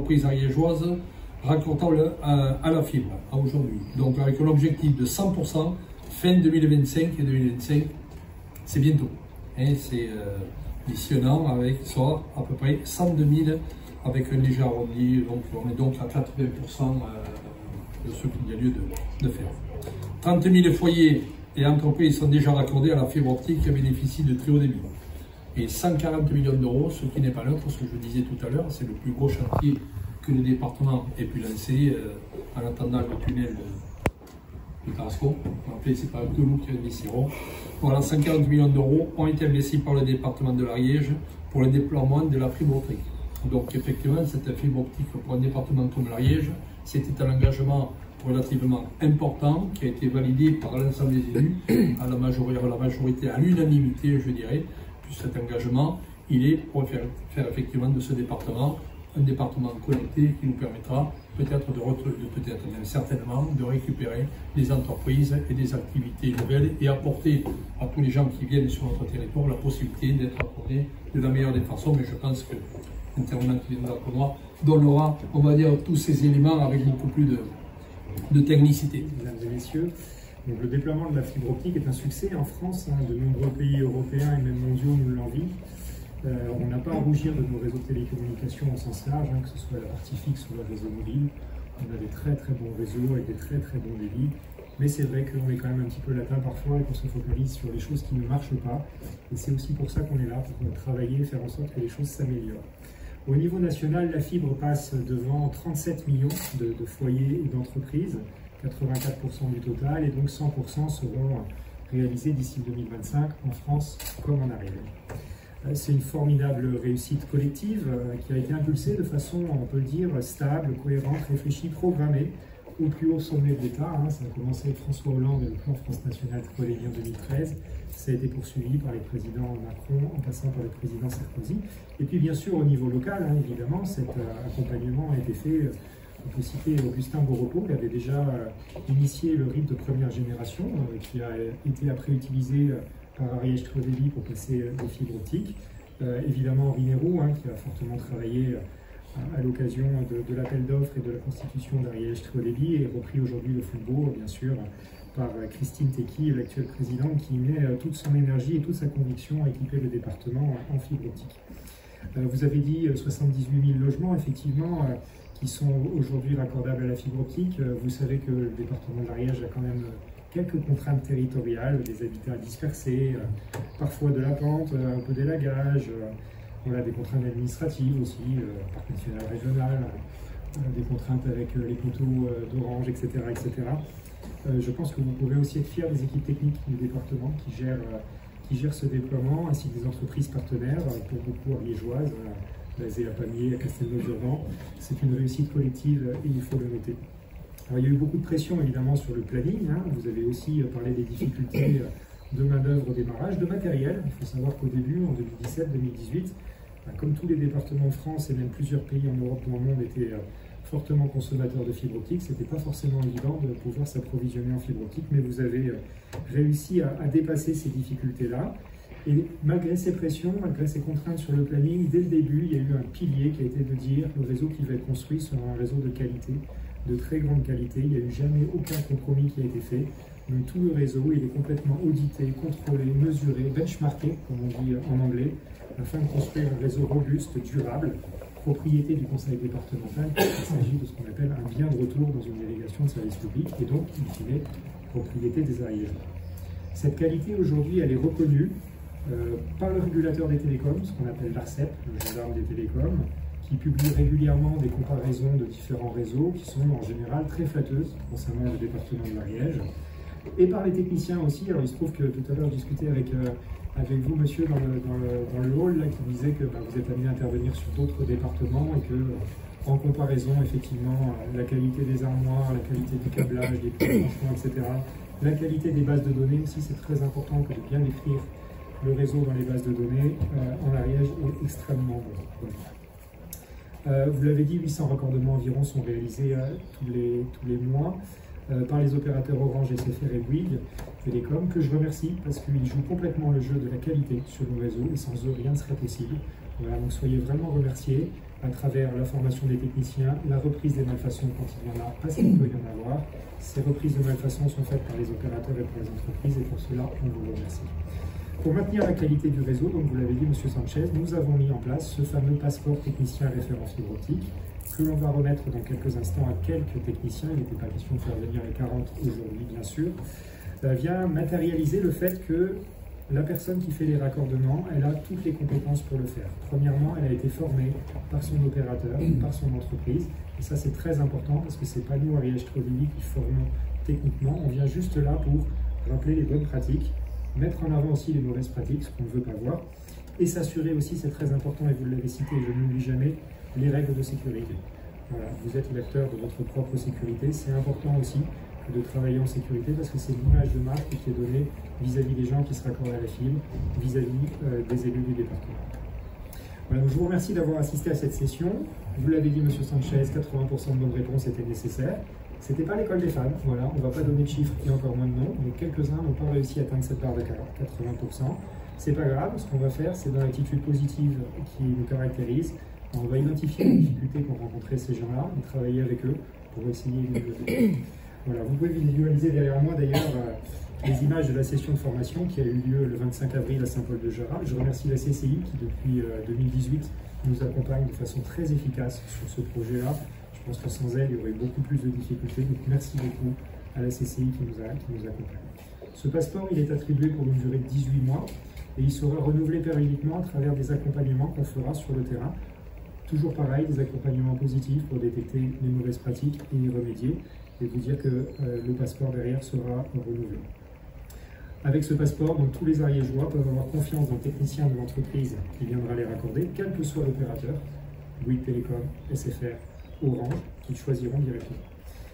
entreprises ariégeoises raccordables à la fibre aujourd'hui. Donc avec un objectif de 100% fin 2025 et 2025, c'est bientôt. C'est d'ici un an avec soit à peu près 102 000 avec un léger arrondi. Donc on est donc à 80% de ce qu'il y a lieu de faire. 30 000 foyers et entreprises sont déjà raccordés à la fibre optique qui bénéficient de très haut débit. Et 140 millions d'euros, ce qui n'est pas neutre, ce que je disais tout à l'heure, c'est le plus gros chantier que le département ait pu lancer en attendant le tunnel de Tarascon. En fait, c'est pas que nous qui investirons. Voilà, 140 millions d'euros ont été investis par le département de l'Ariège pour le déploiement de la fibre optique. Donc effectivement, cette fibre optique pour un département comme l'Ariège, c'était un engagement relativement important qui a été validé par l'ensemble des élus à la majorité, à l'unanimité, je dirais. Puis cet engagement, il est pour faire effectivement de ce département un département connecté qui nous permettra peut-être peut-être même certainement de récupérer des entreprises et des activités nouvelles et apporter à tous les gens qui viennent sur notre territoire la possibilité d'être accordés de la meilleure des façons. Mais je pense que l'intervenant qui viendra pour moi donnera, on va dire, tous ces éléments avec beaucoup plus de technicité. Mesdames et messieurs, donc le déploiement de la fibre optique est un succès en France. De nombreux pays européens et même mondiaux nous l'envient. On n'a pas à rougir de nos réseaux de télécommunications au sens large, que ce soit la partie fixe ou le réseau mobile. On a des très très bons réseaux avec des très très bons débits. Mais c'est vrai qu'on est quand même un petit peu latin parfois et qu'on se focalise sur les choses qui ne marchent pas. Et c'est aussi pour ça qu'on est là, pour travailler et faire en sorte que les choses s'améliorent. Au niveau national, la fibre passe devant 37 millions de foyers et d'entreprises, 84% du total, et donc 100% seront réalisés d'ici 2025 en France comme en Ariège. C'est une formidable réussite collective qui a été impulsée de façon, on peut le dire, stable, cohérente, réfléchie, programmée au plus haut sommet de l'État. Ça a commencé avec François Hollande et le plan France Nationale très relayé en 2013. Ça a été poursuivi par les présidents Macron en passant par le président Sarkozy. Et puis bien sûr au niveau local, évidemment, cet accompagnement a été fait. On peut citer Augustin Boropo qui avait déjà initié le RIP de première génération qui a été après utilisé par Ariège Très Haut Débit pour passer des fibres optiques. Évidemment Henri Nérou qui a fortement travaillé à l'occasion de l'appel d'offres et de la constitution d'Ariège Très Haut Débit et repris aujourd'hui le flambeau, bien sûr, par Christine Tecky, l'actuelle présidente, qui met toute son énergie et toute sa conviction à équiper le département en fibre optique. Vous avez dit 78 000 logements, effectivement, qui sont aujourd'hui raccordables à la fibre optique. Vous savez que le département de l'Ariège a quand même quelques contraintes territoriales, des habitats dispersés, parfois de la pente, un peu d'élagage, voilà, des contraintes administratives aussi, parc national régional, des contraintes avec les poteaux d'Orange, etc., etc. Je pense que vous pouvez aussi être fiers des équipes techniques du département qui gèrent ce déploiement, ainsi que des entreprises partenaires, pour beaucoup ariégeoises, basées à Pamiers, à Castelnau-Durand. C'est une réussite collective et il faut le noter. Alors, il y a eu beaucoup de pression évidemment sur le planning. Vous avez aussi parlé des difficultés de main-d'œuvre au démarrage, de matériel. Il faut savoir qu'au début, en 2017-2018, comme tous les départements de France et même plusieurs pays en Europe ou dans le monde étaient fortement consommateurs de fibre optique, ce n'était pas forcément évident de pouvoir s'approvisionner en fibre optique, mais vous avez réussi à dépasser ces difficultés-là. Et malgré ces pressions, malgré ces contraintes sur le planning, dès le début, il y a eu un pilier qui a été de dire que le réseau qui va être construit sera un réseau de qualité, de très grande qualité. Il n'y a eu jamais aucun compromis qui a été fait. Donc tout le réseau, il est complètement audité, contrôlé, mesuré, benchmarké, comme on dit en anglais, afin de construire un réseau robuste, durable, propriété du conseil départemental. Il s'agit de ce qu'on appelle un bien de retour dans une délégation de service public et donc, in fine, propriété des Ariégeois. Cette qualité, aujourd'hui, elle est reconnue par le régulateur des télécoms, ce qu'on appelle l'ARCEP, le gendarme des télécoms, qui publie régulièrement des comparaisons de différents réseaux qui sont en général très flatteuses concernant le département de l'Ariège. Et par les techniciens aussi. Alors il se trouve que tout à l'heure je discutais avec vous, monsieur, dans le hall, là, qui disait que vous êtes amené à intervenir sur d'autres départements et que, en comparaison, effectivement, la qualité des armoires, la qualité du câblage, des branchements, etc., la qualité des bases de données aussi, c'est très important que de bien décrire le réseau dans les bases de données en Ariège est extrêmement bon. Vous l'avez dit, 800 raccordements environ sont réalisés tous les mois. par les opérateurs Orange, SFR et Bouygues Télécom, que je remercie parce qu'ils jouent complètement le jeu de la qualité sur nos réseaux et sans eux rien ne serait possible. Voilà, donc soyez vraiment remerciés à travers la formation des techniciens, la reprise des malfaçons quand il y en a, parce qu'il peut y en avoir. Ces reprises de malfaçons sont faites par les opérateurs et par les entreprises et pour cela, on vous remercie. Pour maintenir la qualité du réseau, donc vous l'avez dit, M. Sanchez, nous avons mis en place ce fameux passeport technicien référent fibre optique que l'on va remettre dans quelques instants à quelques techniciens. Il n'était pas question de faire venir les 40 aujourd'hui, bien sûr. Vient matérialiser le fait que la personne qui fait les raccordements, elle a toutes les compétences pour le faire. Premièrement, elle a été formée par son opérateur, par son entreprise. Et ça, c'est très important parce que ce n'est pas nous, Ariège Trevili, qui formons techniquement. On vient juste là pour rappeler les bonnes pratiques, mettre en avant aussi les mauvaises pratiques, ce qu'on ne veut pas voir, et s'assurer aussi, c'est très important, et vous l'avez cité, je n'oublie jamais, les règles de sécurité. Voilà, vous êtes l'acteur de votre propre sécurité. C'est important aussi de travailler en sécurité parce que c'est l'image de marque qui est donnée vis-à-vis des gens qui se raccordent à la fibre, vis-à-vis des élus du département. Voilà, donc je vous remercie d'avoir assisté à cette session. Vous l'avez dit, M. Sanchez, 80% de bonnes réponses étaient nécessaires. Ce n'était pas l'école des fans, voilà, on ne va pas donner de chiffres et encore moins de noms, mais quelques-uns n'ont pas réussi à atteindre cette barre de 80%. C'est pas grave, ce qu'on va faire, c'est dans l'attitude positive qui nous caractérise. On va identifier les difficultés qu'ont rencontrées ces gens-là et travailler avec eux pour essayer de les résoudre. Voilà, vous pouvez visualiser derrière moi d'ailleurs les images de la session de formation qui a eu lieu le 25 avril à Saint-Paul-de-Jera. Je remercie la CCI qui depuis 2018 nous accompagne de façon très efficace sur ce projet-là. Je pense que sans elle, il y aurait beaucoup plus de difficultés. Donc merci beaucoup à la CCI qui nous accompagne. Ce passeport, il est attribué pour une durée de 18 mois et il sera renouvelé périodiquement à travers des accompagnements qu'on fera sur le terrain. Toujours pareil, des accompagnements positifs pour détecter les mauvaises pratiques et y remédier, et vous dire que le passeport derrière sera renouvelé. Avec ce passeport, donc, tous les ariégeois peuvent avoir confiance dans le technicien de l'entreprise qui viendra les raccorder, quel que soit l'opérateur, Bouygues Télécom, SFR, Orange, qu'ils choisiront directement.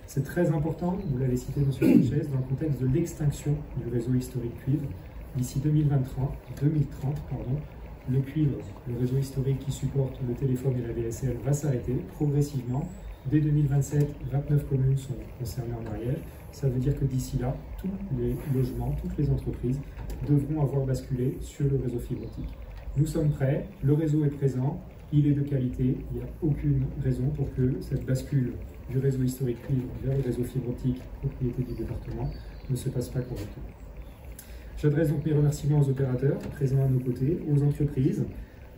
C'est très important, vous l'avez cité M. Sanchez, dans le contexte de l'extinction du réseau historique cuivre. D'ici 2030, le cuivre, le réseau historique qui supporte le téléphone et la VSL, va s'arrêter progressivement. Dès 2027, 29 communes sont concernées en Ariège. Ça veut dire que d'ici là, tous les logements, toutes les entreprises devront avoir basculé sur le réseau fibre optique. Nous sommes prêts, le réseau est présent, il est de qualité, il n'y a aucune raison pour que cette bascule du réseau historique cuivre vers le réseau fibre optique, propriété du département, ne se passe pas correctement. J'adresse donc mes remerciements aux opérateurs présents à nos côtés, aux entreprises,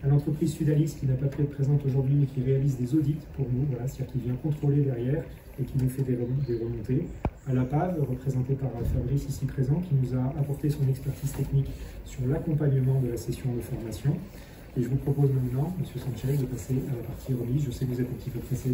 à l'entreprise Sudalix qui n'a pas pu être présente aujourd'hui mais qui réalise des audits pour nous, voilà, c'est-à-dire qui vient contrôler derrière et qui nous fait des remontées, à la PAV, représentée par Fabrice ici présent, qui nous a apporté son expertise technique sur l'accompagnement de la session de formation. Et je vous propose maintenant, M. Sanchez, de passer à la partie remise. Je sais que vous êtes un petit peu pressé.